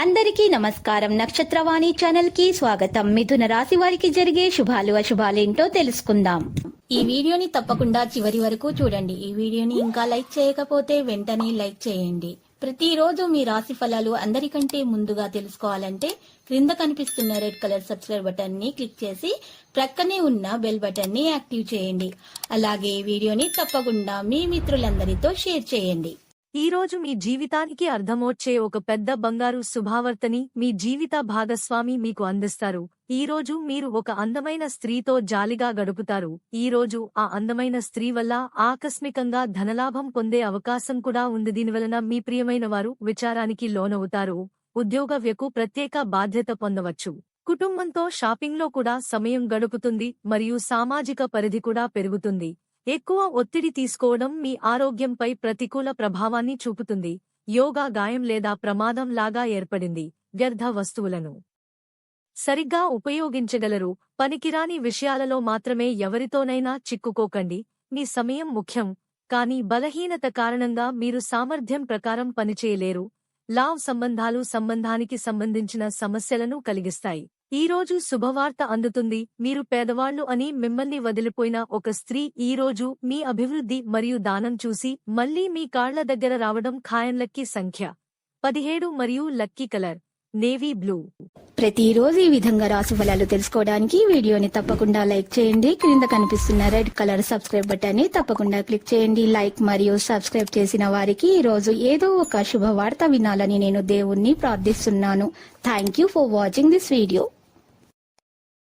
అందరికీ నమస్కారం. నక్షత్రవాణి ఛానల్ కి స్వాగతం. మిథున రాశి వారికి జరిగే శుభాలు అశుభాలేంటో తెలుసుకుందాం. ఈ వీడియోని తప్పకుండా చివరి వరకు చూడండి. ఈ వీడియోని ఇంకా లైక్ చేయకపోతే వెంటనే లైక్ చేయండి. ప్రతిరోజు మీ రాశి ఫలాలు అందరికంటే ముందుగా తెలుసుకోవాలంటే క్రింద కనిపిస్తున్న రెడ్ కలర్ సబ్స్క్రైబ్ బటన్ ని క్లిక్ చేసి ప్రక్కనే ఉన్న బెల్ బటన్ ని యాక్టివ్ చేయండి. అలాగే ఈ వీడియోని తప్పకుండా మీ మిత్రులందరితో షేర్ చేయండి. ఈ రోజు మీ జీవితానికి అర్థమొచ్చే ఒక పెద్ద బంగారు శుభావర్తని మీ జీవిత భాగస్వామి మీకు అందిస్తారు. ఈ రోజు మీరు ఒక అందమైన స్త్రీతో జాలిగా గడుపుతారు. ఈ రోజు ఆ అందమైన స్త్రీ వల్ల ఆకస్మికంగా ధనలాభం పొందే అవకాశం కూడా ఉంది. దీనివలన మీ ప్రియమైన వారు విచారానికి లోనవుతారు. ఉద్యోగవ్యకు ప్రత్యేక బాధ్యత పొందవచ్చు. కుటుంబంతో షాపింగ్లో కూడా సమయం గడుపుతుంది మరియు సామాజిక పరిధి కూడా పెరుగుతుంది. ఎక్కువ ఒత్తిడి తీసుకోవడం మీ ఆరోగ్యంపై ప్రతికూల ప్రభావాన్ని చూపుతుంది. యోగా గాయం లేదా ప్రమాదం లాగా ఏర్పడింది. వ్యర్థ వస్తువులను సరిగ్గా ఉపయోగించగలరు. పనికిరాని విషయాలలో మాత్రమే ఎవరితోనైనా చిక్కుకోకండి. మీ సమయం ముఖ్యం, కానీ బలహీనత కారణంగా మీరు సామర్థ్యం ప్రకారం పనిచేయలేరు. లావ్ సంబంధాలు సంబంధానికి సంబంధించిన సమస్యలను కలిగిస్తాయి. ఈ రోజు శుభవార్త అందుతుంది. మీరు పేదవాళ్లు అని మిమ్మల్ని వదిలిపోయిన ఒక స్త్రీ ఈ రోజు మీ అభివృద్ధి మరియు దానం చూసి మళ్లీ మీ కాళ్ల దగ్గర రావడం ఖాయం. లక్కీ సంఖ్య 17 మరియు లక్కీ కలర్ నేవీ బ్లూ. ప్రతిరోజు ఈ విధంగా రాశి ఫలాలు తెలుసుకోవడానికి వీడియోని తప్పకుండా లైక్ చేయండి. క్రింద కనిపిస్తున్న రెడ్ కలర్ సబ్స్క్రైబ్ బటన్ ని తప్పకుండా క్లిక్ చేయండి. లైక్ మరియు సబ్స్క్రైబ్ చేసిన వారికి ఈ రోజు ఏదో ఒక శుభవార్త వినాలని నేను దేవుణ్ణి ప్రార్థిస్తున్నాను. Thank you for watching this video.